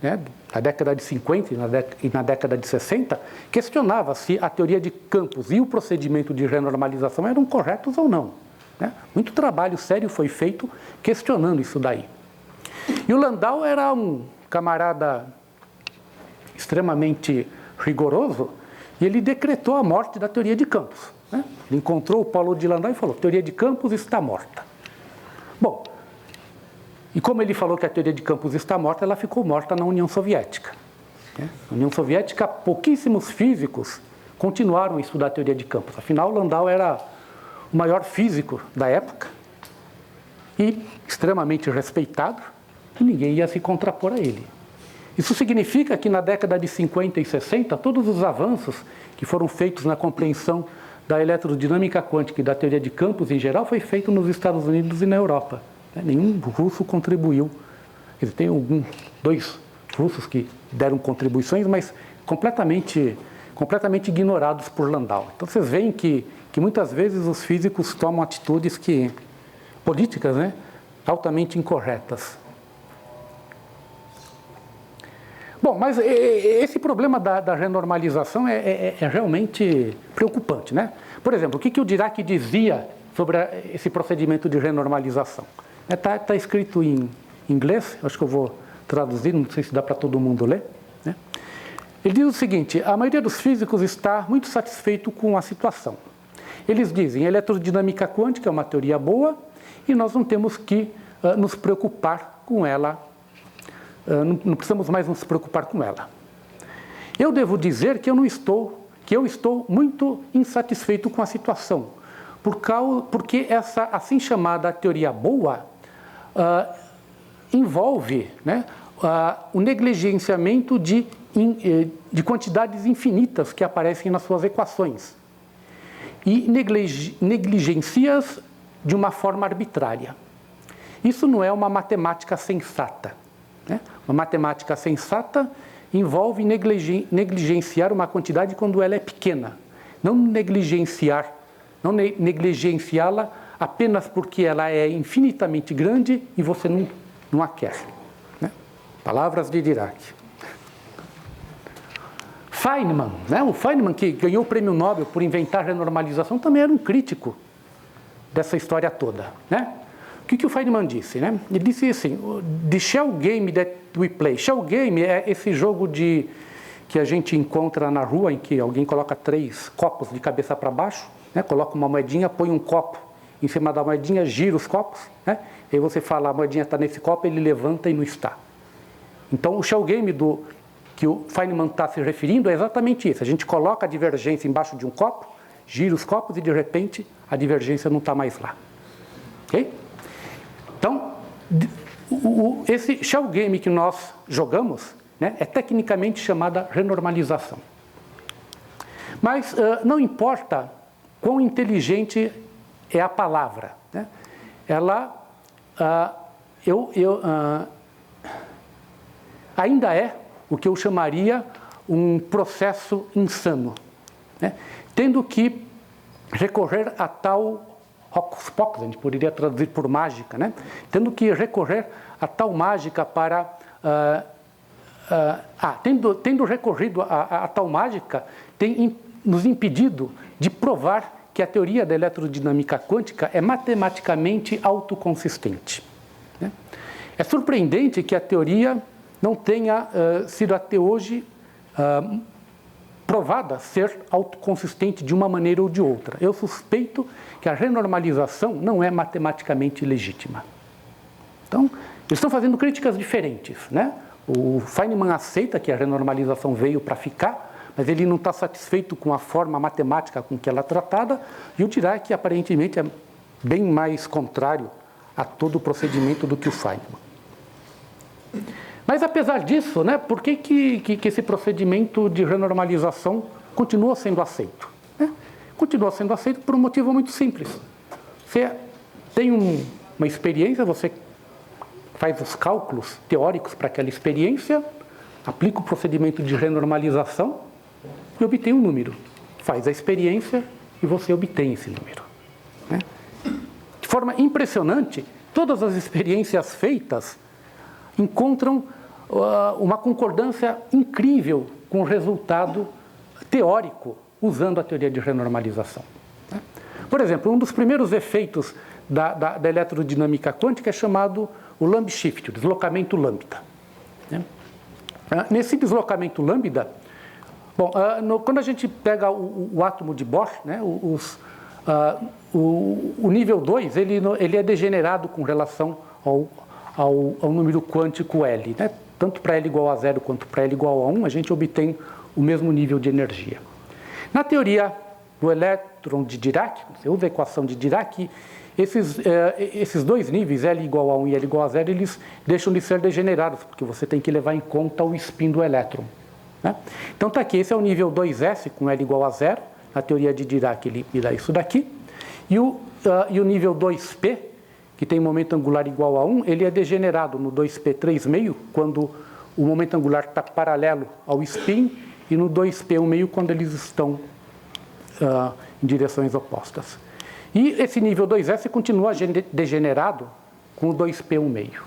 né, na década de 50 e na década de 60, questionava se a teoria de campos e o procedimento de renormalização eram corretos ou não, né? Muito trabalho sério foi feito questionando isso daí. E o Landau era um camarada extremamente rigoroso e ele decretou a morte da teoria de campos, né? Ele encontrou o Paulo de Landau e falou: teoria de campos está morta. Bom, e como ele falou que a teoria de campos está morta, ela ficou morta na União Soviética, né? Na União Soviética, pouquíssimos físicos continuaram a estudar a teoria de campos. Afinal, Landau era o maior físico da época e extremamente respeitado, e ninguém ia se contrapor a ele. Isso significa que na década de 50 e 60, todos os avanços que foram feitos na compreensão da eletrodinâmica quântica e da teoria de campos em geral foi feito nos Estados Unidos e na Europa. Nenhum russo contribuiu. Quer dizer, tem dois russos que deram contribuições, mas completamente ignorados por Landau. Então vocês veem que muitas vezes os físicos tomam atitudes políticas, né, altamente incorretas. Bom, mas esse problema da renormalização é realmente preocupante, né? Por exemplo, o que o Dirac dizia sobre esse procedimento de renormalização? Está escrito em inglês, acho que eu vou traduzir, não sei se dá para todo mundo ler, né? Ele diz o seguinte: a maioria dos físicos está muito satisfeito com a situação. Eles dizem: a eletrodinâmica quântica é uma teoria boa e nós não temos que nos preocupar com ela. Não precisamos mais nos preocupar com ela. Eu devo dizer que eu estou muito insatisfeito com a situação, porque essa assim chamada teoria boa envolve, né, o negligenciamento de quantidades infinitas que aparecem nas suas equações e negligencia-as de uma forma arbitrária. Isso não é uma matemática sensata, né? Uma matemática sensata envolve negligenciar uma quantidade quando ela é pequena, não negligenciá-la apenas porque ela é infinitamente grande e você não a quer, né? Palavras de Dirac. Feynman, né? O Feynman, que ganhou o prêmio Nobel por inventar a renormalização, também era um crítico dessa história toda, né? O que o Feynman disse, né? Ele disse assim: the shell game that we play. Shell game é esse jogo que a gente encontra na rua, em que alguém coloca 3 copos de cabeça para baixo, né? Coloca uma moedinha, põe um copo em cima da moedinha, gira os copos, né? E aí você fala: a moedinha está nesse copo, ele levanta e não está. Então o shell game que o Feynman está se referindo é exatamente isso. A gente coloca a divergência embaixo de um copo, gira os copos e de repente a divergência não está mais lá. Ok? Então, esse shell game que nós jogamos, né, é tecnicamente chamada renormalização. Mas não importa quão inteligente é a palavra, né? Ela ainda é o que eu chamaria um processo insano, né? Tendo que recorrer a tal hocus pocus, a gente poderia traduzir por mágica, né? Tendo que recorrer a tal mágica para... tendo recorrido a tal mágica, tem nos impedido de provar que a teoria da eletrodinâmica quântica é matematicamente autoconsistente, né? É surpreendente que a teoria não tenha sido até hoje provada ser autoconsistente de uma maneira ou de outra. Eu suspeito que a renormalização não é matematicamente legítima. Então, eles estão fazendo críticas diferentes, né? O Feynman aceita que a renormalização veio para ficar, mas ele não está satisfeito com a forma matemática com que ela é tratada, e o Dirac, aparentemente, é bem mais contrário a todo o procedimento do que o Feynman. Mas, apesar disso, né, por que esse procedimento de renormalização continua sendo aceito, né? Continua sendo aceito por um motivo muito simples. Você tem uma experiência, você faz os cálculos teóricos para aquela experiência, aplica o procedimento de renormalização e obtém um número. Faz a experiência e você obtém esse número, né? De forma impressionante, todas as experiências feitas encontram uma concordância incrível com o resultado teórico usando a teoria de renormalização, né? Por exemplo, um dos primeiros efeitos da eletrodinâmica quântica é chamado o lambda shift, o deslocamento lambda, né? Nesse deslocamento lambda, bom, quando a gente pega o átomo de Bohr, né, o nível 2 ele é degenerado com relação ao número quântico L, né? Tanto para L igual a 0 quanto para L igual a 1, a gente obtém o mesmo nível de energia. Na teoria do elétron de Dirac, você usa a equação de Dirac, esses dois níveis, L igual a 1 e L igual a 0, eles deixam de ser degenerados, porque você tem que levar em conta o spin do elétron, né? Então está aqui, esse é o nível 2s com L igual a 0, na teoria de Dirac ele me dá isso daqui, e o nível 2p, que tem momento angular igual a 1, ele é degenerado no 2p 3,5, quando o momento angular está paralelo ao spin, e no 2p 1,5, quando eles estão em direções opostas. E esse nível 2s continua degenerado com o 2p 1,5,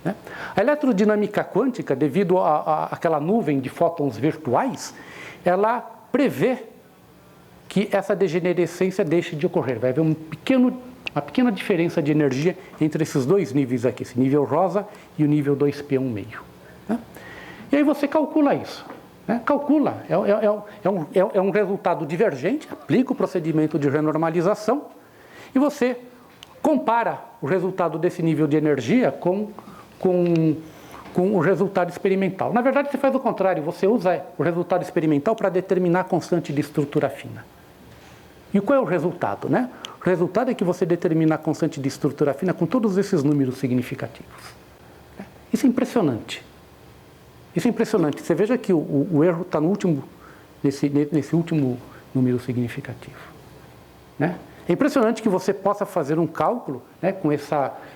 né? A eletrodinâmica quântica, devido àquela nuvem de fótons virtuais, ela prevê que essa degenerescência deixe de ocorrer. Vai haver uma pequena diferença de energia entre esses dois níveis aqui, esse nível rosa e o nível 2p 1,5, né? E aí você calcula isso, né? Calcula, é um resultado divergente, aplica o procedimento de renormalização e você compara o resultado desse nível de energia com o resultado experimental. Na verdade, você faz o contrário, você usa o resultado experimental para determinar a constante de estrutura fina. E qual é o resultado, né? O resultado é que você determina a constante de estrutura fina com todos esses números significativos. Isso é impressionante. Isso é impressionante. Você veja que o erro está nesse último número significativo, né? É impressionante que você possa fazer um cálculo, né,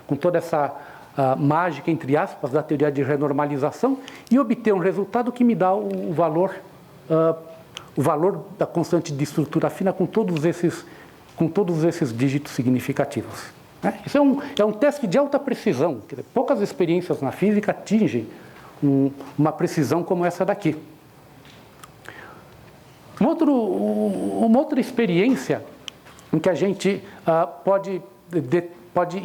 com toda essa mágica, entre aspas, da teoria de renormalização e obter um resultado que me dá o valor da constante de estrutura fina com todos esses dígitos significativos, né? Isso é um teste de alta precisão. Quer dizer, poucas experiências na física atingem uma precisão como essa daqui. Uma outra experiência em que a gente pode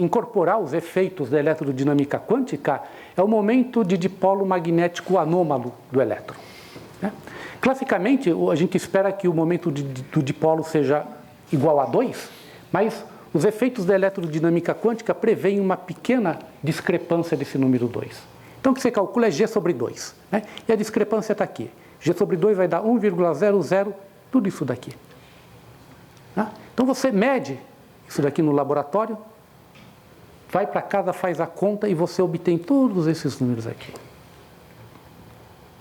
incorporar os efeitos da eletrodinâmica quântica é o momento de dipolo magnético anômalo do elétron, né? Classicamente, a gente espera que o momento do dipolo seja igual a 2, mas os efeitos da eletrodinâmica quântica preveem uma pequena discrepância desse número 2. Então, o que você calcula é G sobre 2, né? E a discrepância está aqui. G sobre 2 vai dar 1,00, tudo isso daqui, né? Então, você mede isso daqui no laboratório, vai para casa, faz a conta e você obtém todos esses números aqui.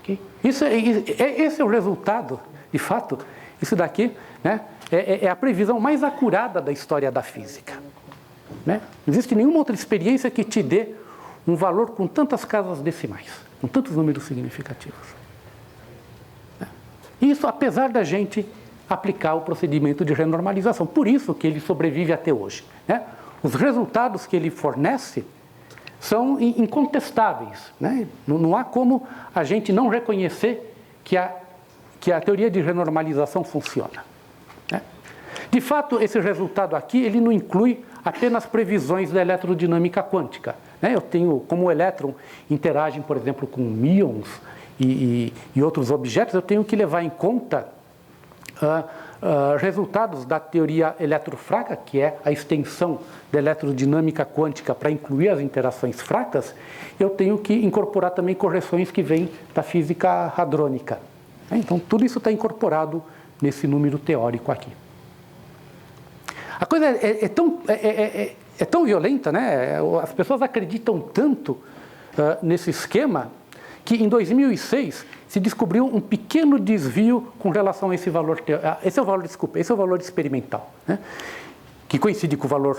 Okay? Esse é o resultado, de fato, isso daqui, né, é a previsão mais acurada da história da física. né? Não existe nenhuma outra experiência que te dê um valor com tantas casas decimais, com tantos números significativos. Isso apesar da gente aplicar o procedimento de renormalização. Por isso que ele sobrevive até hoje, né? Os resultados que ele fornece são incontestáveis, né? Não há como a gente não reconhecer que a teoria de renormalização funciona, né? De fato, esse resultado aqui ele não inclui apenas previsões da eletrodinâmica quântica, né? Eu tenho, como o elétron interage, por exemplo, com míons e outros objetos, eu tenho que levar em conta resultados da teoria eletrofraca, que é a extensão da eletrodinâmica quântica para incluir as interações fracas. Eu tenho que incorporar também correções que vêm da física hadrônica. Então, tudo isso está incorporado nesse número teórico aqui. A coisa é tão violenta, né? As pessoas acreditam tanto nesse esquema que em 2006 se descobriu um pequeno desvio com relação a esse valor esse é o valor experimental, né? Que coincide com o valor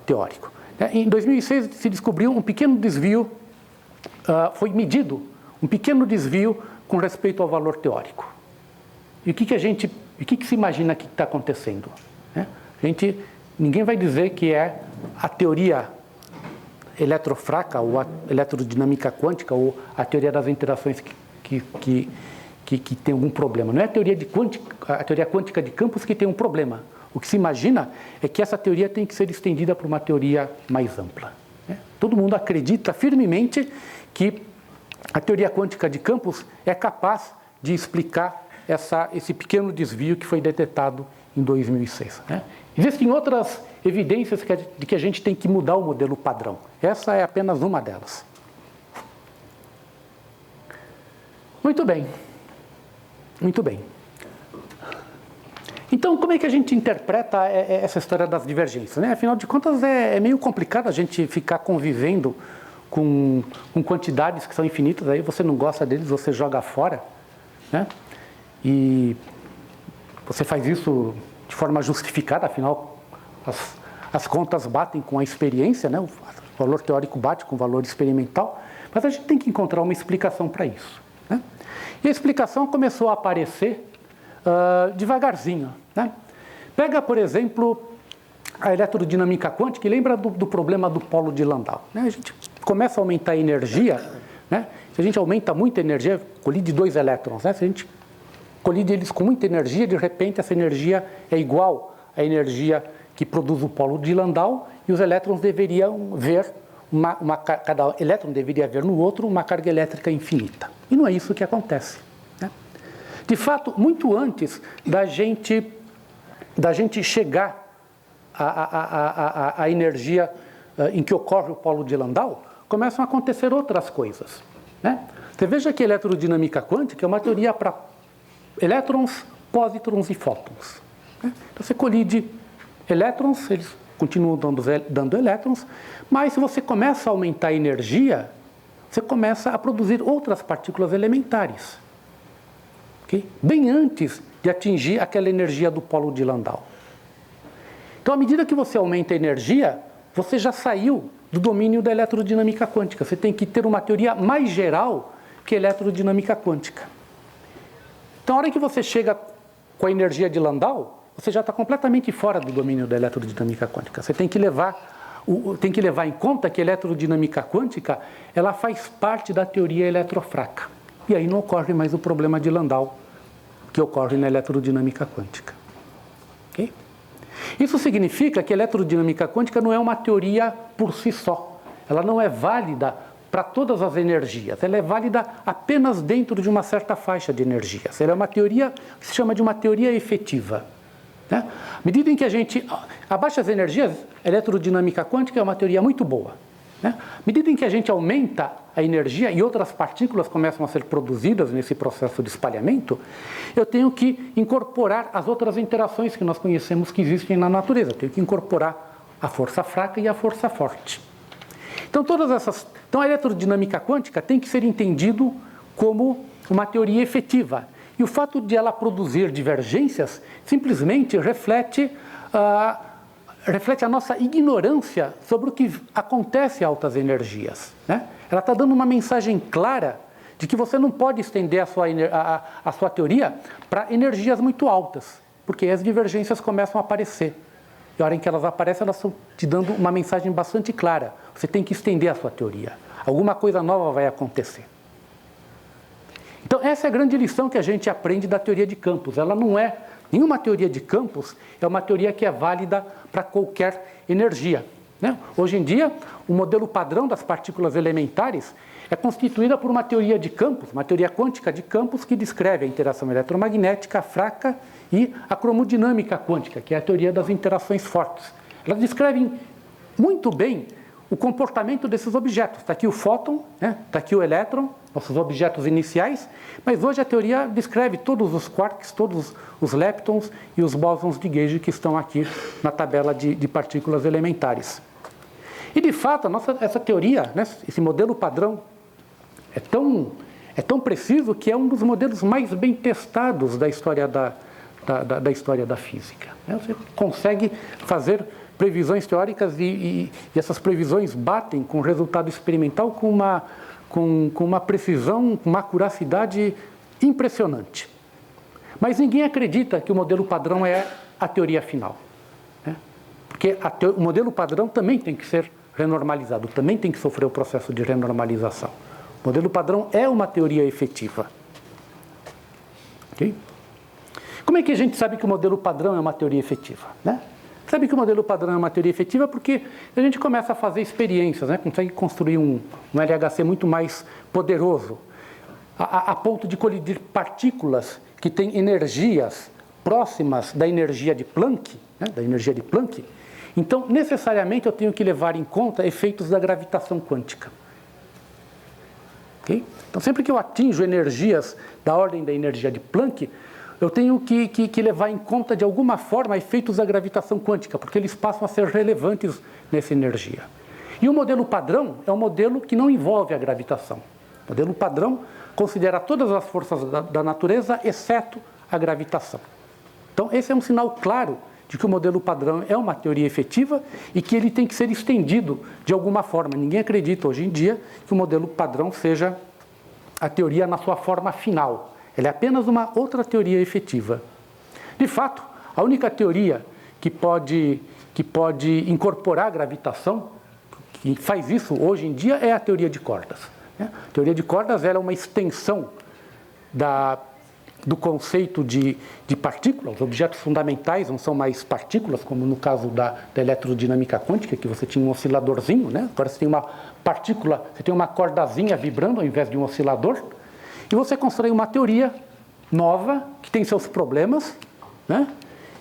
teórico. Em 2006 se descobriu um pequeno desvio, foi medido um pequeno desvio com respeito ao valor teórico. E o que se imagina que está acontecendo, né? Ninguém vai dizer que é a teoria eletrofraca ou a eletrodinâmica quântica ou a teoria das interações que tem algum problema. Não é a teoria quântica de campos que tem um problema. O que se imagina é que essa teoria tem que ser estendida para uma teoria mais ampla, né? Todo mundo acredita firmemente que a teoria quântica de campos é capaz de explicar esse pequeno desvio que foi detectado em 2006, né? Existem outras evidências de que a gente tem que mudar o modelo padrão. Essa é apenas uma delas. Muito bem. Muito bem. Então, como é que a gente interpreta essa história das divergências, né? Afinal de contas, é meio complicado a gente ficar convivendo com quantidades que são infinitas, aí você não gosta deles, você joga fora, né? E você faz isso de forma justificada, afinal, as contas batem com a experiência, né? O valor teórico bate com o valor experimental, mas a gente tem que encontrar uma explicação para isso, né? E a explicação começou a aparecer devagarzinho, né? Pega, por exemplo, a eletrodinâmica quântica e lembra do problema do polo de Landau, né? A gente começa a aumentar a energia, né? Se a gente aumenta muito a energia, colide dois elétrons, né? Se a gente colide eles com muita energia, de repente essa energia é igual à energia que produz o polo de Landau e os elétrons deveriam ver, cada elétron deveria ver no outro uma carga elétrica infinita. E não é isso que acontece, né? De fato, muito antes da gente chegar à energia em que ocorre o polo de Landau, começam a acontecer outras coisas, né? Você veja que a eletrodinâmica quântica é uma teoria para elétrons, pósitrons e fótons, né? Então você colide elétrons, eles continuam dando elétrons, mas se você começa a aumentar a energia, você começa a produzir outras partículas elementares, okay? Bem antes de atingir aquela energia do polo de Landau. Então, à medida que você aumenta a energia, você já saiu do domínio da eletrodinâmica quântica. Você tem que ter uma teoria mais geral que a eletrodinâmica quântica. Então, a hora que você chega com a energia de Landau, você já está completamente fora do domínio da eletrodinâmica quântica. Você tem que levar em conta que a eletrodinâmica quântica ela faz parte da teoria eletrofraca. E aí não ocorre mais o problema de Landau que ocorre na eletrodinâmica quântica. Okay? Isso significa que a eletrodinâmica quântica não é uma teoria por si só. Ela não é válida para todas as energias. Ela é válida apenas dentro de uma certa faixa de energias. Ela é uma teoria que se chama de uma teoria efetiva, né? À medida em que a gente abaixa as energias, a eletrodinâmica quântica é uma teoria muito boa, né? À medida em que a gente aumenta a energia e outras partículas começam a ser produzidas nesse processo de espalhamento, eu tenho que incorporar as outras interações que nós conhecemos que existem na natureza. Eu tenho que incorporar a força fraca e a força forte. Então, a eletrodinâmica quântica tem que ser entendido como uma teoria efetiva. E o fato de ela produzir divergências simplesmente reflete reflete a nossa ignorância sobre o que acontece em altas energias, né? Ela está dando uma mensagem clara de que você não pode estender a sua teoria para energias muito altas, porque as divergências começam a aparecer. E a hora em que elas aparecem, elas estão te dando uma mensagem bastante clara. Você tem que estender a sua teoria. Alguma coisa nova vai acontecer. Então, essa é a grande lição que a gente aprende da teoria de campos. Ela não é, nenhuma teoria de campos é uma teoria que é válida para qualquer energia, né? Hoje em dia, o modelo padrão das partículas elementares é constituída por uma teoria de campos, uma teoria quântica de campos que descreve a interação eletromagnética fraca e a cromodinâmica quântica, que é a teoria das interações fortes. Elas descrevem muito bem o comportamento desses objetos. Está aqui o fóton, né? Está aqui o elétron, nossos objetos iniciais, mas hoje a teoria descreve todos os quarks, todos os leptons e os bósons de Gauge que estão aqui na tabela de partículas elementares. E de fato, essa teoria, né, esse modelo padrão, é tão preciso que é um dos modelos mais bem testados da história da história da física. Você consegue fazer previsões teóricas e essas previsões batem com o resultado experimental com uma precisão, com uma acuracidade impressionante. Mas ninguém acredita que o modelo padrão é a teoria final, né? Porque o modelo padrão também tem que ser renormalizado, também tem que sofrer o processo de renormalização. O modelo padrão é uma teoria efetiva. Okay? Como é que a gente sabe que o modelo padrão é uma teoria efetiva, né? Sabe que o modelo padrão é uma teoria efetiva porque a gente começa a fazer experiências, né? Consegue construir um LHC muito mais poderoso, a ponto de colidir partículas que têm energias próximas da energia de Planck, né? Da energia de Planck. Então, necessariamente, eu tenho que levar em conta efeitos da gravitação quântica. Okay? Então, sempre que eu atinjo energias da ordem da energia de Planck, eu tenho que levar em conta, de alguma forma, efeitos da gravitação quântica, porque eles passam a ser relevantes nessa energia. E o modelo padrão é um modelo que não envolve a gravitação. O modelo padrão considera todas as forças da natureza, exceto a gravitação. Então, esse é um sinal claro de que o modelo padrão é uma teoria efetiva e que ele tem que ser estendido de alguma forma. Ninguém acredita hoje em dia que o modelo padrão seja a teoria na sua forma final. Ela é apenas uma outra teoria efetiva. De fato, a única teoria que pode incorporar a gravitação, que faz isso hoje em dia, é a teoria de cordas. A teoria de cordas ela é uma extensão do conceito de partícula. Os objetos fundamentais não são mais partículas, como no caso da eletrodinâmica quântica, que você tinha um osciladorzinho, né? Agora você tem uma partícula, você tem uma cordazinha vibrando ao invés de um oscilador, e você constrói uma teoria nova, que tem seus problemas, né?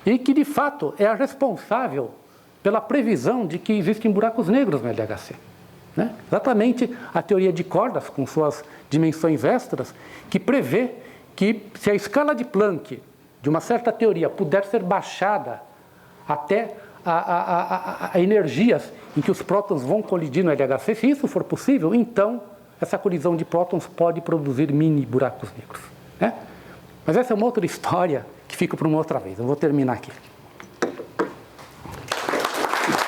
E que de fato é a responsável pela previsão de que existem buracos negros no LHC. Né? Exatamente a teoria de cordas, com suas dimensões extras, que prevê que se a escala de Planck de uma certa teoria puder ser baixada até a energias em que os prótons vão colidir no LHC, se isso for possível, então essa colisão de prótons pode produzir mini buracos negros, né? Mas essa é uma outra história que fica para uma outra vez. Eu vou terminar aqui.